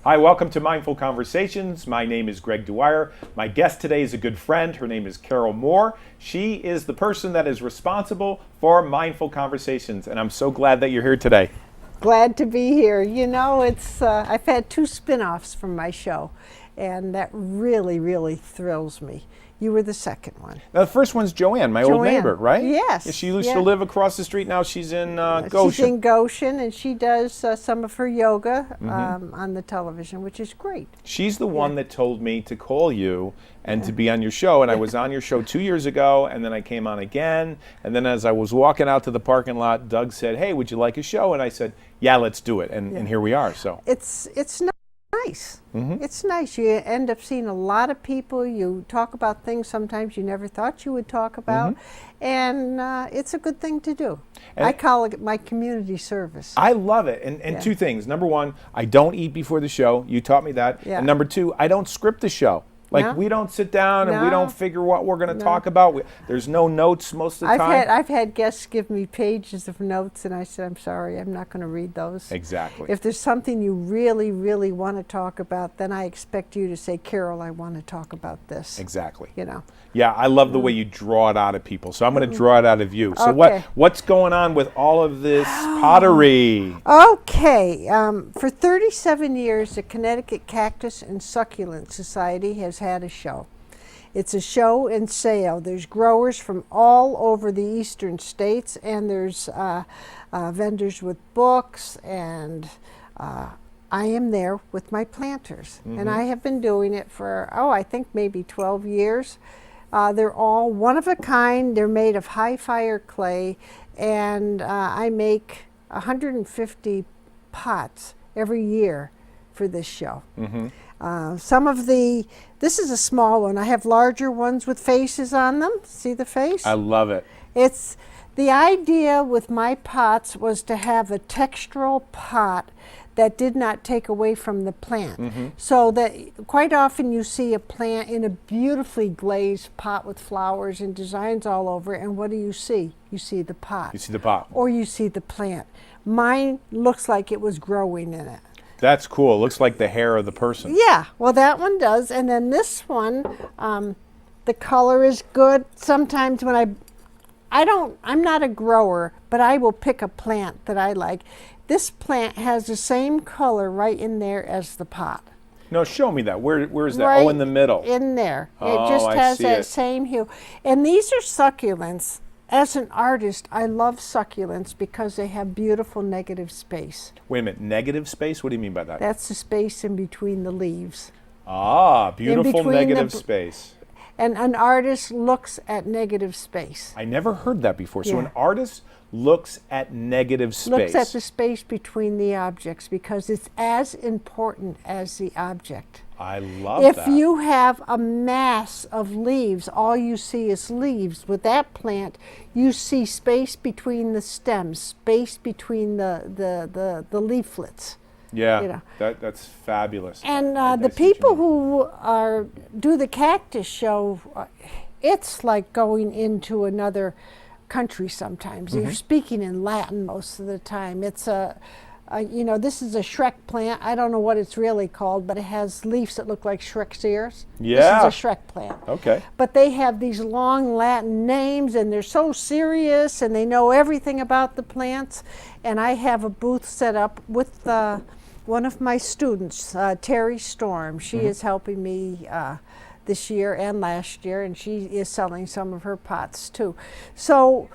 Hi, welcome to Mindful Conversations. My name is Greg Dwyer. My guest today is a good friend. Her name is Carol Moore. She is the person that is responsible for Mindful Conversations, and I'm so glad that you're here today. Glad to be here. You know, I've had 2 spin-offs from my show, and that really thrills me. You were the second one. Now, the first one's Joanne, my old neighbor, right? Yes. Yeah, she used to live across the street. Now she's in Goshen. She's in Goshen, and she does some of her yoga on the television, which is great. She's the one that told me to call you and to be on your show. And I was on your show 2 years ago, and then I came on again. And then as I was walking out to the parking lot, Doug said, "Hey, would you like a show?" And I said, "Yeah, let's do it." And here we are. So it's nice. It's nice. You end up seeing a lot of people. You talk about things sometimes you never thought you would talk about, and it's a good thing to do. And I call it my community service. I love it. And 2 things. Number 1, I don't eat before the show. You taught me that. Yeah. And number 2, I don't script the show. Like, we don't sit down and we don't figure what we're going to talk about. There's no notes most of the time. I've had guests give me pages of notes, and I said, "I'm sorry, I'm not going to read those." Exactly. If there's something you really want to talk about, then I expect you to say, "Carol, I want to talk about this." Exactly. You know. Yeah, I love the way you draw it out of people. So I'm going to draw it out of you. So Okay. what's going on with all of this pottery? Okay, for 37 years, the Connecticut Cactus and Succulent Society has had a show. It's a show and sale. There's growers from all over the eastern states, and there's vendors with books, and I am there with my planters. And I have been doing it for, I think maybe 12 years. They're all one of a kind. They're made of high fire clay, and I make 150 pots every year for this show. This is a small one. I have larger ones with faces on them. See the face? I love it. It's the idea with my pots was to have a textural pot that did not take away from the plant. So that quite often you see a plant in a beautifully glazed pot with flowers and designs all over it, and what do you see? You see the pot. You see the pot. Or you see the plant. Mine looks like it was growing in it. That's cool. It looks like the hair of the person. Yeah, well that one does. And then this one, the color is good. Sometimes when I'm not a grower, but I will pick a plant that I like. This plant has the same color right in there as the pot. No, show me that. Where is that? Right Oh, in the middle. in there. Oh, It just I has see that it. same hue. And these are succulents. As an artist, I love succulents because they have beautiful negative space. Wait a minute. Negative space? What do you mean by that? That's the space in between the leaves. Ah, beautiful between negative the- space. And an artist looks at negative space. I never heard that before. So Yeah. an artist looks at negative space. Looks at the space between the objects because it's as important as the object. I love If that. you have a mass of leaves, all you see is leaves. With that plant, you see space between the stems, space between the leaflets. Yeah, you know. that's fabulous. And I the see what you people mean. who do the cactus show, it's like going into another country sometimes. You're speaking in Latin most of the time. It's this is a Shrek plant. I don't know what it's really called, but it has leaves that look like Shrek's ears. Yeah. This is a Shrek plant. Okay. But they have these long Latin names, and they're so serious, and they know everything about the plants. And I have a booth set up with one of my students, Terry Storm. She is helping me this year and last year, and she is selling some of her pots too. So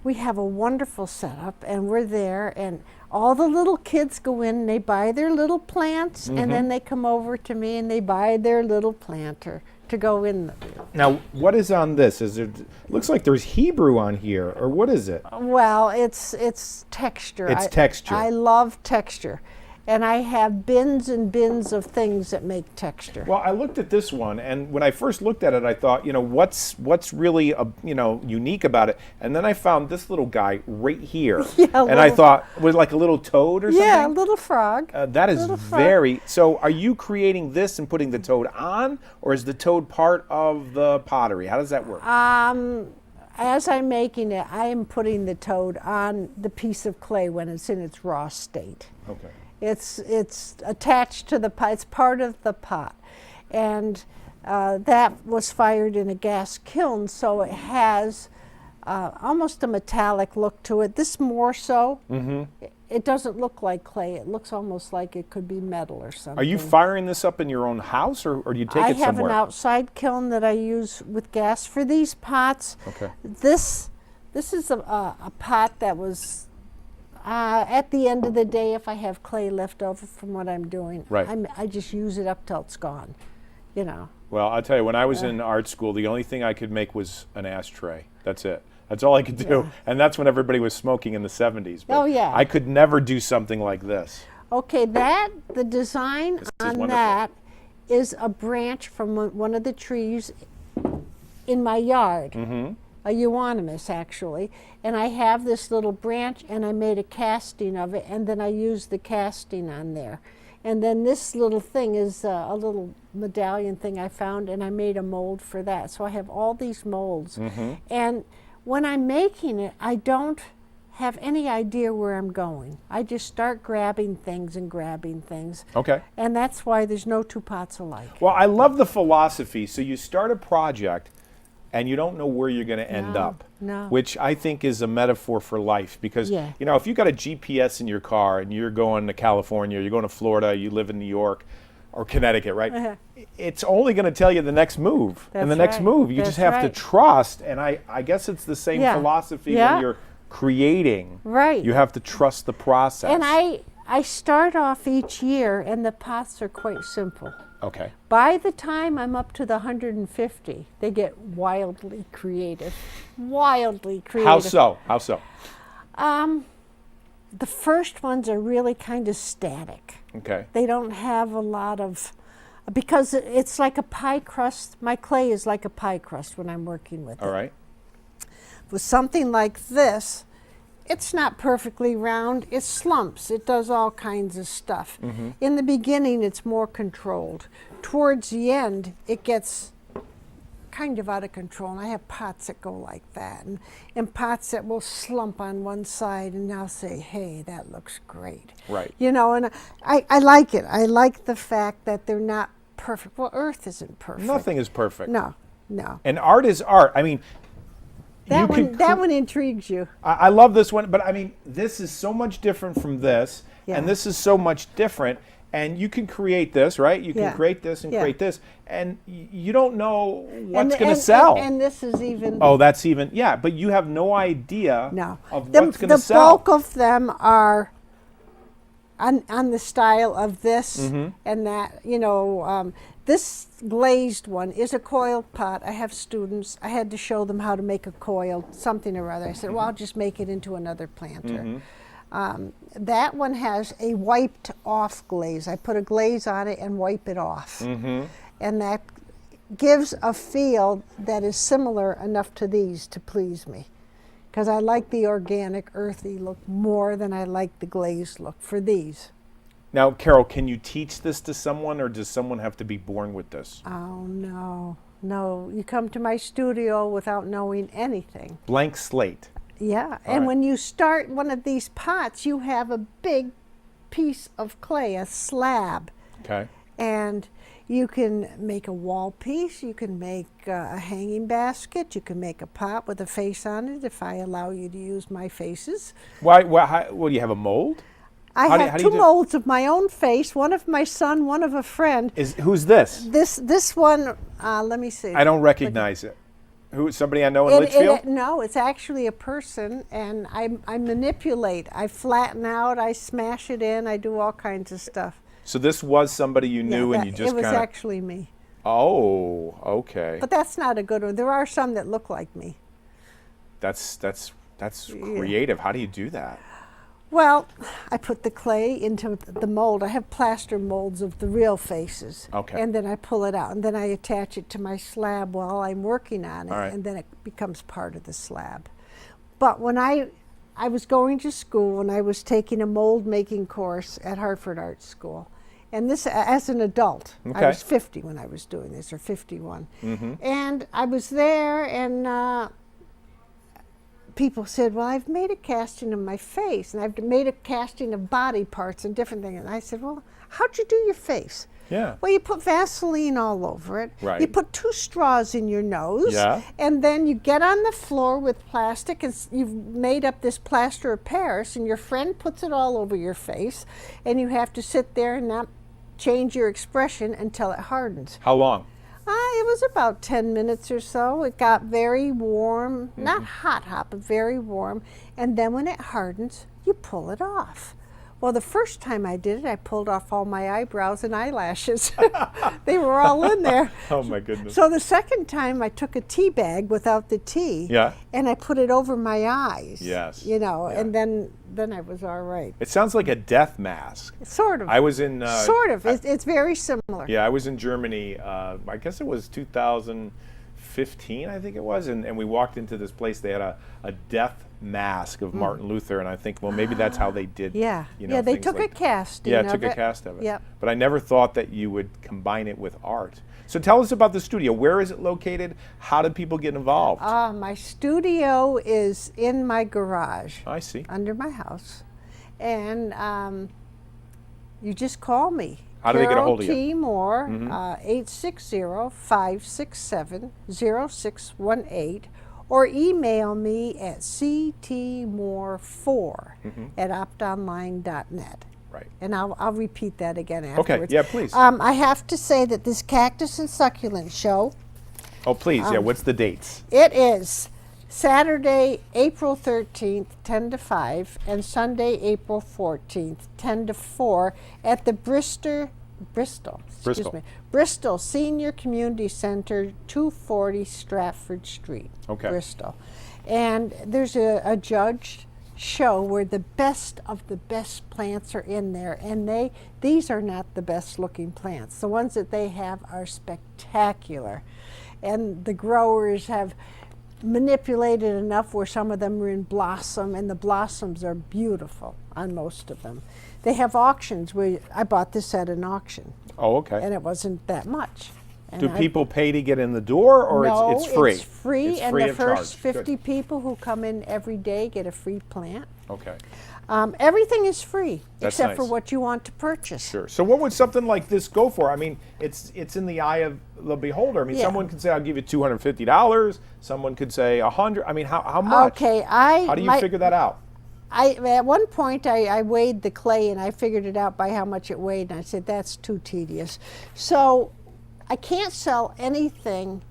we have a wonderful setup, and we're there, and all the little kids go in and they buy their little plants, and then they come over to me and they buy their little planter to go in. Now, what is on this? Looks like there's Hebrew on here, or what is it? Well, it's texture. It's texture. I love texture. And I have bins and bins of things that make texture. Well, I looked at this one, and when I first looked at it, I thought, what's really unique about it? And then I found this little guy right here, and I thought it was like a little toad or something. Yeah, a little frog. That is very. So, are you creating this and putting the toad on, or is the toad part of the pottery? How does that work? As I'm making it, I am putting the toad on the piece of clay when it's in its raw state. Okay. It's attached to the pot. It's part of the pot, and that was fired in a gas kiln, so it has almost a metallic look to it. This more so. It doesn't look like clay. It looks almost like it could be metal or something. Are you firing this up in your own house, or do you take it somewhere? I have an outside kiln that I use with gas for these pots. Okay. This is a pot that was at the end of the day, if I have clay left over from what I'm doing, right. I just use it up till it's gone, you know. Well, I'll tell you, when I was in art school, the only thing I could make was an ashtray. That's it. That's all I could do. Yeah. And that's when everybody was smoking in the 70s. But Oh, yeah. I could never do something like this. Okay, the design on that is a branch from one of the trees in my yard, a euonymus actually. And I have this little branch, and I made a casting of it, and then I used the casting on there. And then this little thing is a little medallion thing I found, and I made a mold for that. So I have all these molds. And when I'm making it, I don't have any idea where I'm going. I just start grabbing things and grabbing things. Okay. And that's why there's no two pots alike. Well, I love the philosophy. So you start a project, and you don't know where you're going to end up. No. Which I think is a metaphor for life. Because, Yeah. you know, if you got a GPS in your car and you're going to California, you're going to Florida, you live in New York, or Connecticut, right? It's only going to tell you the next move. And the That's next right. move. You That's just have right. to trust. And I guess it's the same Yeah. philosophy Yeah. when you're creating. Right. You have to trust the process. And I start off each year, and the pots are quite simple. Okay. By the time I'm up to the 150, they get wildly creative. Wildly creative. How so? How so? The first ones are really kind of static. Okay. They don't have a lot of, because it's like a pie crust. My clay is like a pie crust when I'm working with All it. right. With something like this, it's not perfectly round. It slumps. It does all kinds of stuff. In the beginning, it's more controlled. Towards the end, it gets kind of out of control. And I have pots that go like that, and pots that will slump on one side, and I'll say, hey, that looks great. Right. You know, and I like it. I like the fact that they're not perfect. Well, Earth isn't perfect. Nothing is perfect. No, no. And art is art. I mean, That you one, could that one intrigues you. I love this one, but I mean, this is so much different from this, Yeah. and this is so much different. And you can create this, right? You can Yeah. create this and Yeah. create this, and you don't know what's And- going to and- sell. And this is even. Oh, that's even, yeah, but you have no idea No. of The- what's going to The sell. bulk of them are on the style of this Mm-hmm. and that, you know. This glazed one is a coiled pot. I have students. I had to show them how to make a coiled something or other. I said, well, I'll just make it into another planter. That one has a wiped off glaze. I put a glaze on it and wipe it off. And that gives a feel that is similar enough to these to please me. Because I like the organic, earthy look more than I like the glazed look for these. Now, Carol, can you teach this to someone, or does someone have to be born with this? Oh, no. No, you come to my studio without knowing anything. Blank slate. Yeah, and right. when you start one of these pots, you have a big piece of clay, a slab. Okay. And you can make a wall piece, you can make a hanging basket, you can make a pot with a face on it if I allow you to use my faces. Why? What do you have, a mold? I How do you- have how do you two do- molds of my own face, one of my son, one of a friend. Who's this? This one, let me see. I don't recognize it. Who? Somebody I know in Litchfield? No, it's actually a person, and I manipulate. I flatten out, I smash it in, I do all kinds of stuff. So this was somebody you knew, and you just it was kind of. actually me. Oh, okay. But that's not a good one. There are some that look like me. That's creative. How do you do that? Well, I put the clay into the mold. I have plaster molds of the real faces. Okay. And then I pull it out, and then I attach it to my slab while I'm working on it, All right. and then it becomes part of the slab. But when I was going to school, and I was taking a mold making course at Hartford Art School, and this as an adult. Okay. I was 50 when I was doing this, or 51. And I was there, and people said, well, I've made a casting of my face, and I've made a casting of body parts and different things. And I said, well, how'd you do your face? Yeah. Well, you put Vaseline all over it. Right. You put 2 straws in your nose. Yeah. And then you get on the floor with plastic, and you've made up this plaster of Paris, and your friend puts it all over your face, and you have to sit there and not change your expression until it hardens. How long? It was about 10 minutes or so. It got very warm, not hot, but very warm. And then when it hardens, you pull it off. Well, the first time I did it, I pulled off all my eyebrows and eyelashes. They were all in there. Oh my goodness. So the second time, I took a tea bag without the tea, Yeah. and I put it over my eyes. Yes. You know, Yeah. and then I was all right. It sounds like a death mask. Sort of. I was in. Sort of. It's very similar. Yeah, I was in Germany. I guess it was 2015, I think it was, and we walked into this place. They had a death mask of Martin Luther, and I think, well, maybe that's how they did. Yeah. You know, Yeah, they things took like a casting Yeah, of took a it. cast of it. Yep. But I never thought that you would combine it with art. So tell us about the studio. Where is it located? How do people get involved? My studio is in my garage. I see. Under my house. And you just call me. How do they get a hold of you? Carol T. Moore, 860-567-0618, or email me at ctmoore4@optonline.net. Right. And I'll repeat that again Okay. afterwards. Yeah, please. I have to say that this Cactus and Succulent show, Oh, please. Yeah. What's the dates? it is Saturday, April 13th, 10 to 5, and Sunday, April 14th, 10 to 4, at the Bristol Senior Community Center, 240 Stratford Street, Okay. Bristol. And there's a judged show where the best of the best plants are in there, and these are not the best looking plants. The ones that they have are spectacular, and the growers have manipulated enough where some of them are in blossom, and the blossoms are beautiful on most of them. They have auctions where I bought this at an auction, Oh, okay. and it wasn't that much. And Do people pay to get in the door, or no, it's free? it's free, It's and free the of first charge. 50 Good. people who come in every day get a free plant. Okay. Everything is free That's except for nice. what you want to purchase. Sure. So what would something like this go for? I mean, it's in the eye of the beholder. I mean, Yeah. someone could say, "I'll give you $250." Someone could say $100. I mean, how much? Okay, How do you figure that out? At one point, I weighed the clay, and I figured it out by how much it weighed, and I said, that's too tedious. So I can't sell anything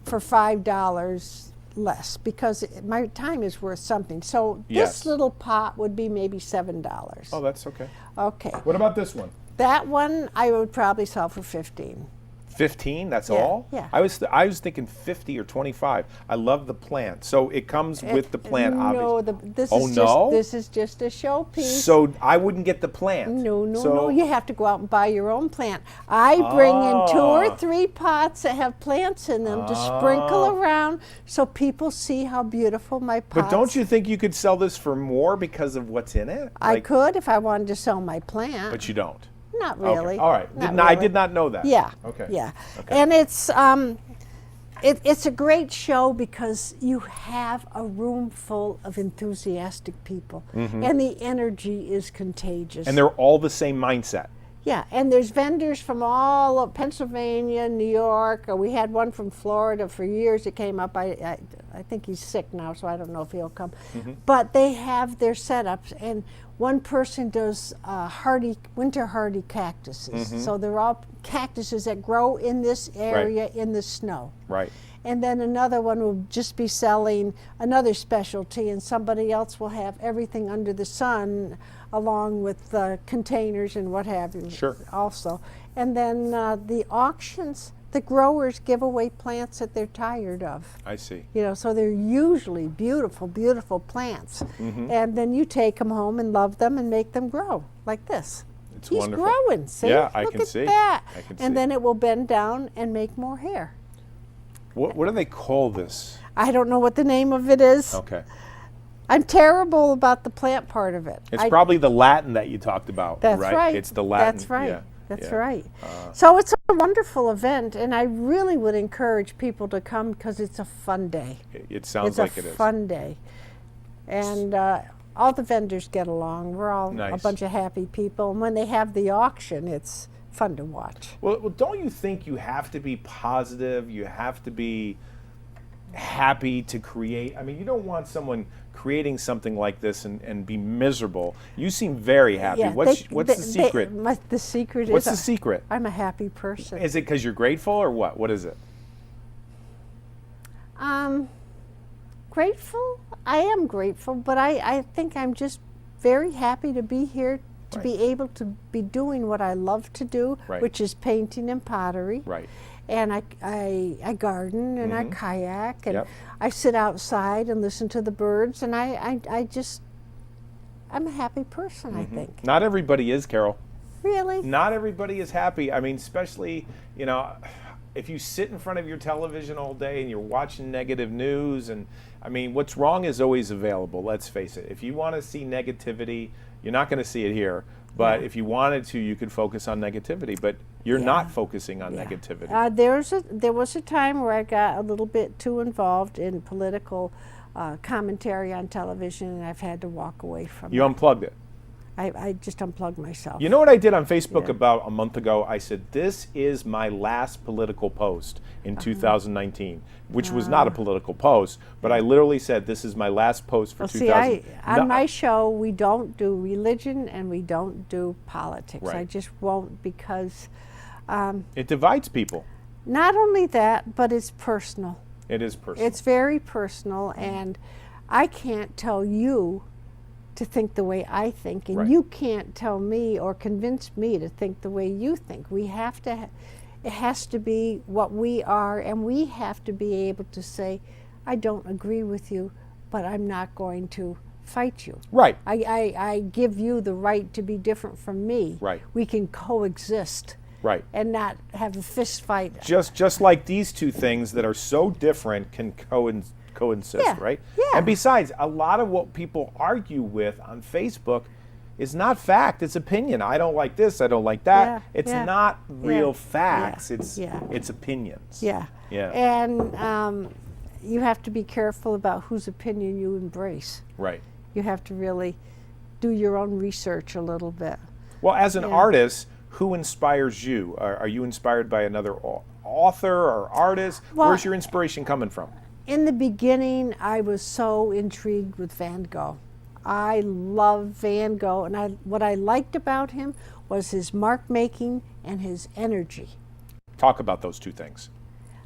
for $5 less, because my time is worth something. So Yes. this little pot would be maybe $7. Oh, that's okay. Okay. What about this one? That one I would probably sell for 15. 15, that's Yeah, all? yeah. I was thinking 50 or 25. I love the plant. So it comes with the plant, No, obviously. this is just a showpiece. So I wouldn't get the plant. No. You have to go out and buy your own plant. I bring in 2 or 3 pots that have plants in them to sprinkle around so people see how beautiful my pots. But don't you think you could sell this for more because of what's in it? I could if I wanted to sell my plant. But you don't. Not Okay. really. All right. Not I really. did not know that. Yeah. Okay. Yeah. Okay. And it's a great show because you have a room full of enthusiastic people, and the energy is contagious. And they're all the same mindset. Yeah, and there's vendors from all of Pennsylvania, New York. We had one from Florida for years. It came up. I think he's sick now, so I don't know if he'll come. But they have their setups, and one person does winter hardy cactuses. So they're all cactuses that grow in this area in the snow. Right. And then another one will just be selling another specialty, and somebody else will have everything under the sun, along with the containers and what have you. Sure. Also. And then the auctions, the growers give away plants that they're tired of. I see. You know, so they're usually beautiful, beautiful plants. And then you take them home and love them and make them grow like this. It's He's wonderful. growing, see? Yeah, I Look can at see. that. I can And see. then it will bend down and make more hair. What do they call this? I don't know what the name of it is. Okay. I'm terrible about the plant part of it. It's probably the Latin that you talked about, That's right? right. It's the Latin. That's right. Yeah. That's yeah. right. So it's a wonderful event, and I really would encourage people to come because it's a fun day. It sounds It's like a it is. fun day. And all the vendors get along. We're all a Nice. bunch of happy people. And when they have the auction, it's fun to watch. Well, don't you think you have to be positive? You have to be happy to create. I mean, you don't want someone creating something like this and be miserable. You seem very happy. Yeah, What's the secret? The secret What's is the secret? I'm a happy person. Is it because you're grateful or what? What is it? Grateful? I am grateful, but I think I'm just very happy to be here, to Right. be able to be doing what I love to do, Right. which is painting and pottery. Right. And I garden and I kayak and Yep. I sit outside and listen to the birds, and I'm a happy person, I think. Not everybody is, Carol. Really? Not everybody is happy. I mean, especially, you know, if you sit in front of your television all day and you're watching negative news, and I mean, what's wrong is always available, let's face it. If you want to see negativity, you're not going to see it here. But Yeah. if you wanted to, you could focus on negativity. But you're Yeah. not focusing on Yeah. negativity. There was a time where I got a little bit too involved in political commentary on television, and I've had to walk away from You it. unplugged it. I just unplugged myself. You know what I did on Facebook Yeah. about a month ago? I said, this is my last political post in 2019, which was not a political post, but I literally said, this is my last post for Well, 2000. see, on my show, we don't do religion and we don't do politics. I Right. just won't, because It divides people. not only that, but it's personal. It is personal. It's very personal, and I can't tell you to think the way I think, and Right. you can't tell me or convince me to think the way you think. We have to, it has to be what we are, and we have to be able to say, I don't agree with you, but I'm not going to fight you. Right. I give you the right to be different from me. Right. We can coexist Right. and not have a fist fight. Just like these two things that are so different can coexist, Yeah, right? yeah. And besides, a lot of what people argue with on Facebook is not fact, it's opinion. I don't like this, I don't like that. Yeah, It's yeah, not real yeah, facts, yeah, it's yeah. it's opinions. Yeah. Yeah. And you have to be careful about whose opinion you embrace. Right. You have to really do your own research a little bit. Well, as an Yeah. artist, who inspires you? Are you inspired by another author or artist? Well, Where's your inspiration coming from? In the beginning, I was so intrigued with Van Gogh. I love Van Gogh, and what I liked about him was his mark making and his energy. Talk about those two things.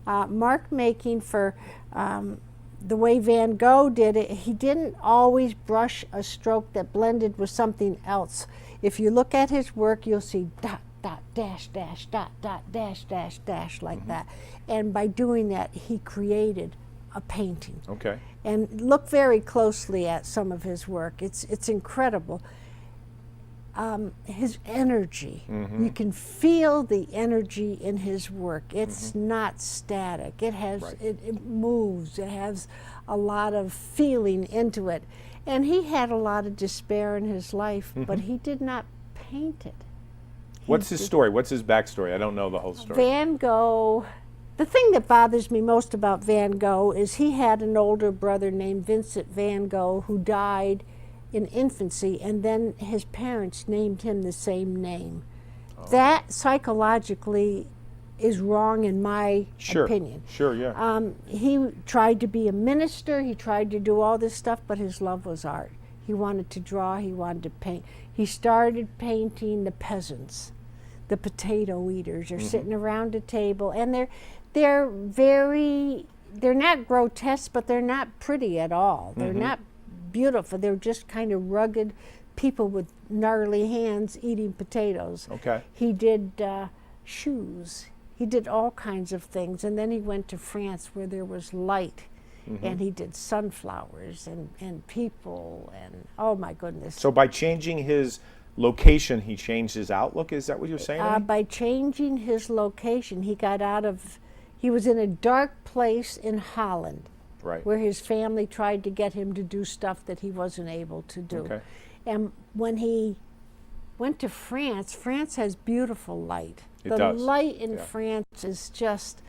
Mark making for the way Van Gogh did it, he didn't always brush a stroke that blended with something else. If you look at his work, you'll see dot, dot, dash, dash, dot, dot, dash, dash, dash, like that. And by doing that, he created a painting. Okay. And look very closely at some of his work. It's incredible. His energy, you can feel the energy in his work. It's not static. It has Right. it moves. It has a lot of feeling into it. And he had a lot of despair in his life, but he did not paint it. What's his story? What's his backstory? I don't know the whole story. Van Gogh, the thing that bothers me most about Van Gogh is he had an older brother named Vincent Van Gogh who died in infancy, and then his parents named him the same name. That psychologically is wrong in my opinion. Sure, yeah. He tried to be a minister, he tried to do all this stuff, but his love was art. He wanted to draw, he wanted to paint. He started painting the peasants, the potato eaters. They're sitting around a table, and they're not grotesque, but they're not pretty at all. They're not beautiful. They're just kind of rugged people with gnarly hands eating potatoes. Okay. He did shoes. He did all kinds of things. And then he went to France where there was light. And he did sunflowers and people and oh my goodness. So by changing his location, he changed his outlook? Is that what you're saying to me? By changing his location, he was in a dark place in Holland. Right. Where his family tried to get him to do stuff that he wasn't able to do. Okay. And when he went to France, France has beautiful light. It the does. light in Yeah. France is just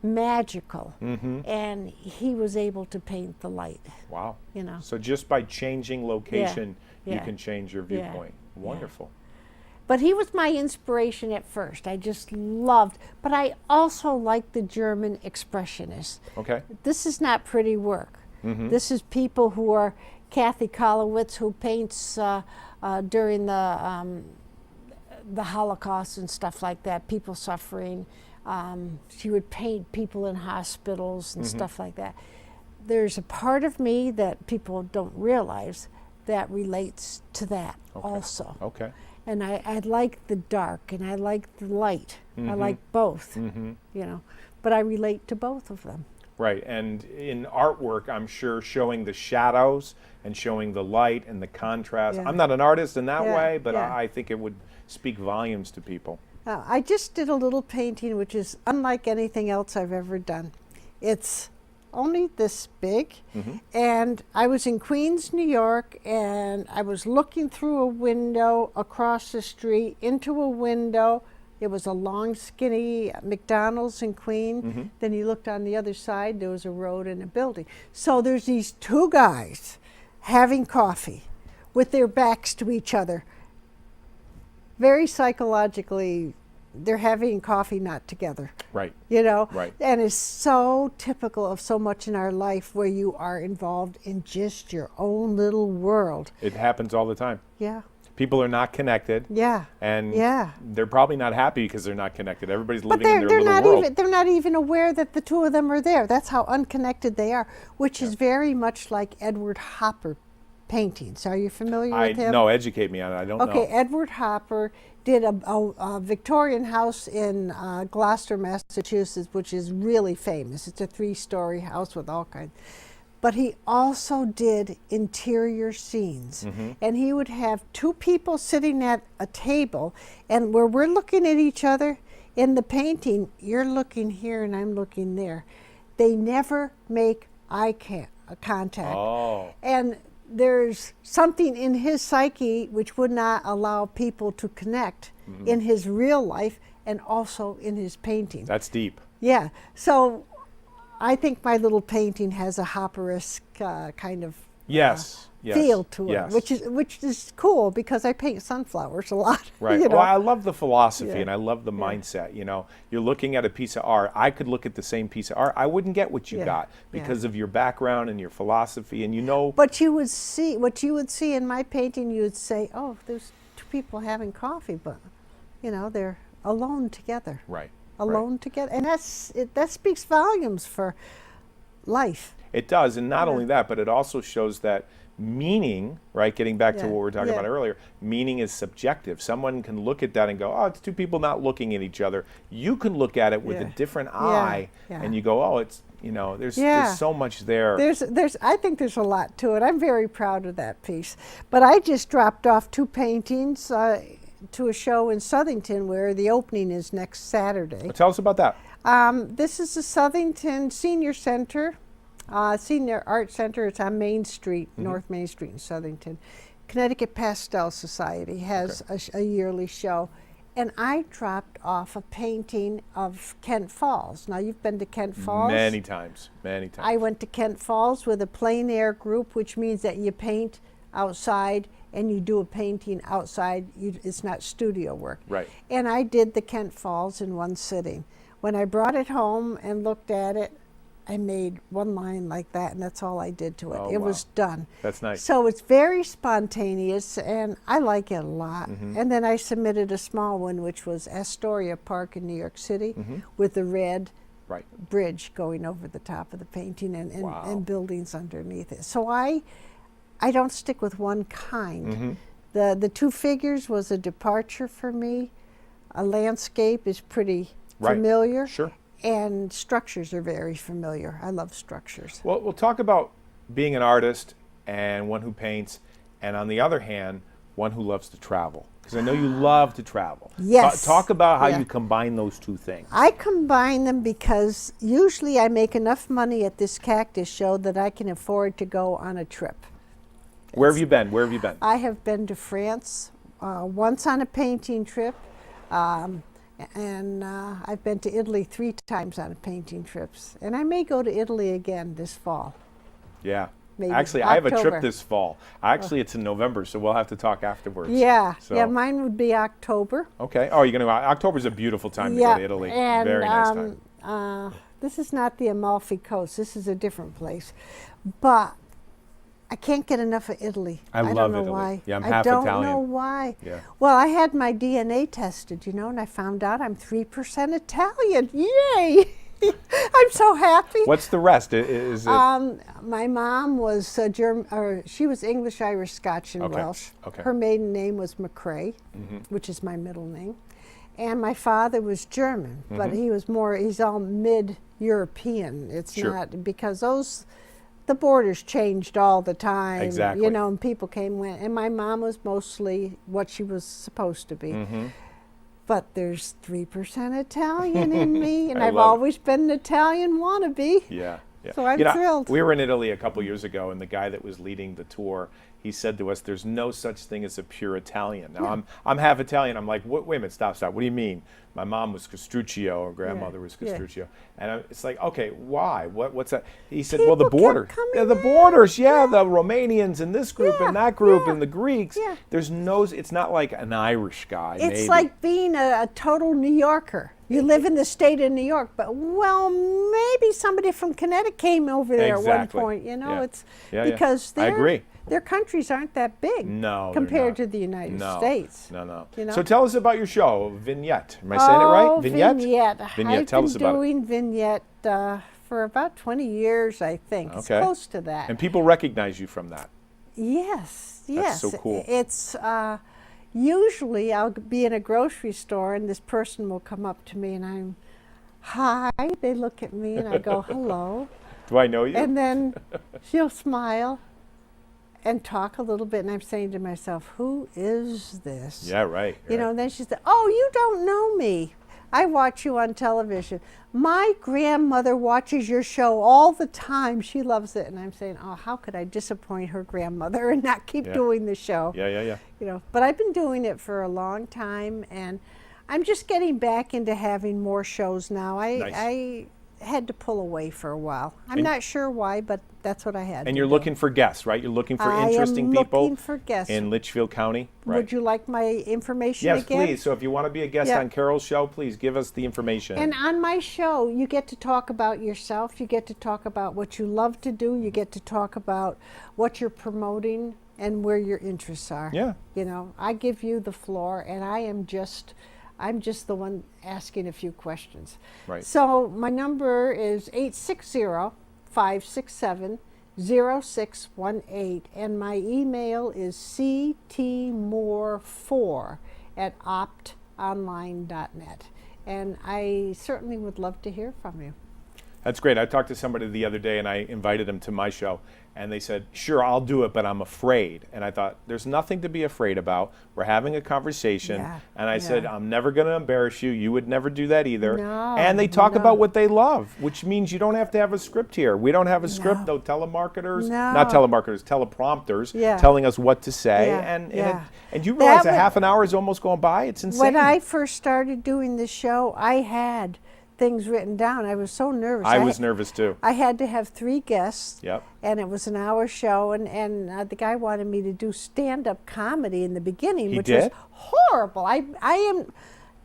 magical, and he was able to paint the light. Wow. You know. So just by changing location, you Yeah. can change your Yeah. viewpoint. Wonderful. But he was my inspiration at first. I just loved, but I also liked the German expressionists. Okay. This is not pretty work. This is people who are Kathy Kolowitz, who paints during the Holocaust and stuff like that, people suffering. She would paint people in hospitals and stuff like that. There's a part of me that people don't realize that relates to that also. Okay. And I like the dark and I like the light. I like both, you know, but I relate to both of them. Right. And in artwork, I'm sure showing the shadows and showing the light and the contrast. Yeah. I'm not an artist in that Yeah, way, but yeah. I think it would speak volumes to people. I just did a little painting which is unlike anything else I've ever done. It's only this big, and I was in Queens, New York, and I was looking through a window across the street into a window. It was a long, skinny McDonald's in Queens. Then you looked on the other side, there was a road and a building. So there's these two guys having coffee with their backs to each other. Very psychologically, they're having coffee not together. Right. You know? Right. And it's so typical of so much in our life where you are involved in just your own little world. It happens all the time. Yeah. People are not connected. Yeah. And Yeah. they're probably not happy because they're not connected. Everybody's But living in their they're little not world. even they're not even aware that the two of them are there. That's how unconnected they are, which is very much like Edward Hopper paintings. Are you familiar with him? No, educate me on it. I don't Okay, know. Edward Hopper did a Victorian house in Gloucester, Massachusetts, which is really famous. It's a 3-story house with all kinds. But he also did interior scenes. And he would have two people sitting at a table, and where we're looking at each other in the painting, you're looking here and I'm looking there. They never make eye contact. Oh. And there's something in his psyche which would not allow people to connect in his real life and also in his painting. That's deep. Yeah. So I think my little painting has a Hopper-esque kind of Yes. Yes. feel to it, Yes. which is cool because I paint sunflowers a lot. Right. You know? Well, I love the philosophy Yeah. and I love the mindset. You know, you're looking at a piece of art. I could look at the same piece of art. I wouldn't get what you Yeah. got because of your background and your philosophy. And you know, But you would see what you would see in my painting. You would say, "Oh, there's two people having coffee, but you know they're alone together, right. alone together," and that speaks volumes for life. It does. And not only that, but it also shows that meaning, right? Getting back to Yeah. what we were talking Yeah. about earlier, meaning is subjective. Someone can look at that and go, oh, it's two people not looking at each other. You can look at it with a Yeah. different eye Yeah. and you go, oh, it's, you know, there's Yeah. so much there. I think there's a lot to it. I'm very proud of that piece. But I just dropped off 2 paintings to a show in Southington where the opening is next Saturday. Tell us about that. This is the Southington Senior Center, Senior Art Center. It's on Main Street, North Main Street in Southington. Connecticut Pastel Society has a yearly show. And I dropped off a painting of Kent Falls. Now, you've been to Kent Falls. Many times, many times. I went to Kent Falls with a plein air group, which means that you paint outside and you do a painting outside. It's not studio work. Right. And I did the Kent Falls in one sitting. When I brought it home and looked at it, I made one line like that, and that's all I did to it. Oh, It wow. was done. That's nice. So it's very spontaneous, and I like it a lot. And then I submitted a small one, which was Astoria Park in New York City, with the red Right. bridge going over the top of the painting and, Wow. and buildings underneath it. So I don't stick with one kind. The 2 figures was a departure for me. A landscape is pretty Right. familiar. Sure. And structures are very familiar. I love structures. Well, we'll talk about being an artist and one who paints, and on the other hand, one who loves to travel. Because I know you love to travel. Yes. Talk about how Yeah. you combine those two things. I combine them because usually I make enough money at this cactus show that I can afford to go on a trip. Where have you been? Where have you been? I have been to France once on a painting trip, And I've been to Italy 3 times on painting trips. And I may go to Italy again this fall. Yeah. Maybe Actually, I have a October. trip this fall. Actually, it's in November, so we'll have to talk afterwards. Yeah, So- yeah, mine would be October. Okay. Oh, you're going to go. October's a beautiful time to go to Italy. And, Very nice time. This is not the Amalfi Coast. This is a different place. But I can't get enough of Italy. I love don't know Italy. why. Yeah, I'm half I don't Italian. know why. Yeah. Well, I had my DNA tested, and I found out I'm 3% Italian. Yay! I'm so happy. What's the rest? Is it? My mom was German, or she was English, Irish, Scotch, and Okay, Welsh. okay. Her maiden name was McCrae, which is my middle name. And my father was German, but he's all mid-European. It's Sure. not, because the borders changed all the time. Exactly. And people came and went. And my mom was mostly what she was supposed to be. But there's 3% Italian in me, and I I've love it. always been an Italian wannabe. Yeah. Yeah. So I'm thrilled. We were in Italy a couple years ago, and the guy that was leading the tour, he said to us, "There's no such thing as a pure Italian." Now I'm half Italian. I'm like, wait a minute, stop. What do you mean? My mom was Castruccio, her grandmother was Yeah. Castruccio, and it's like, okay, why? What's that? He said, People well, the kept border, coming the in. borders, the Romanians and this group Yeah, and that group yeah, and the Greeks. yeah. There's no. It's not like an Irish guy. It's maybe. like being a total New Yorker. You live in the state of New York, but maybe somebody from Connecticut came over there Exactly. at one point. Yeah. It's Yeah, yeah. because I agree. their countries aren't that big. No, they're compared not. to the United No, States. No. You know? So tell us about your show, Vignette. Am I saying it right? Vignette? Vignette. I've Tell been us about it. doing Vignette for about 20 years, I think. It's Okay. close to that. And people recognize you from that. Yes, yes. so cool. It's usually I'll be in a grocery store and this person will come up to me and I'm, hi. They look at me and I go, hello. Do I know you? And then she'll smile and talk a little bit, and I'm saying to myself, who is this? Yeah, right. And then she said, oh, you don't know me. I watch you on television. My grandmother watches your show all the time. She loves it. And I'm saying, oh, how could I disappoint her grandmother and not keep doing the show? Yeah. But I've been doing it for a long time, and I'm just getting back into having more shows now. Nice. I had to pull away for a while. I'm not sure why, but that's what I had. And to you're do. looking for guests, right? You're looking for I interesting am people looking for guests. in Litchfield County, right? Would you like my information Yes, again? please. So if you want to be a guest Yeah. on Carol's show, please give us the information. And on my show, you get to talk about yourself. You get to talk about what you love to do. You get to talk about what you're promoting and where your interests are. Yeah. I give you the floor, and I'm just the one asking a few questions. Right. So my number is 860-567-0618, and my email is ctmore4@optonline.net. And I certainly would love to hear from you. That's great. I talked to somebody the other day and I invited them to my show, and they said, sure, I'll do it, but I'm afraid. And I thought, there's nothing to be afraid about. We're having a conversation. Yeah, And I said, yeah. I'm never going to embarrass you. You would never do that either. No, and they talk no. about what they love, which means you don't have to have a script here. We don't have a script, No. no telemarketers, No. not telemarketers, teleprompters Yeah. telling us what to say. Yeah, And yeah. you realize That a would- half an hour is almost going by? It's insane. When I first started doing this show, I had things written down. I was so nervous. I was nervous too. I had to have 3 guests. Yep. And it was an hour show, and the guy wanted me to do stand-up comedy in the beginning, He which did? was horrible.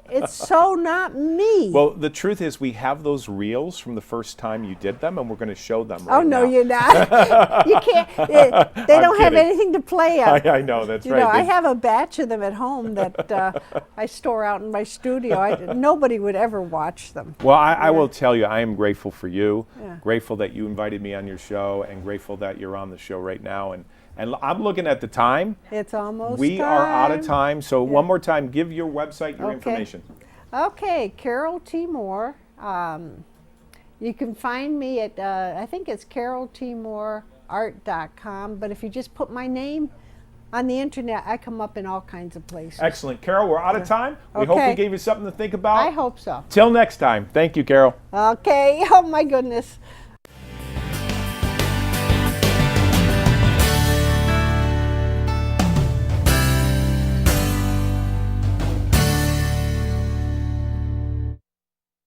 It's so not me. Well, the truth is, we have those reels from the first time you did them, and we're going to show them right oh no, now. you're not. You can't. They don't have kidding. anything to play on. I know, that's right. I They- have a batch of them at home that I store out in my studio. Nobody would ever watch them. Well, I will tell you, I am grateful for you, Yeah. grateful that you invited me on your show, and grateful that you're on the show right now. And I'm looking at the time. It's almost We are out of time. time. So one more time, give your website, your Okay. information. Okay, Carol T. Moore. You can find me at, I think it's caroltmooreart.com, but if you just put my name on the internet, I come up in all kinds of places. Excellent. Carol, we're out of time. We hope we Okay. gave you something to think about. I hope so. Till next time. Thank you, Carol. Okay, oh my goodness.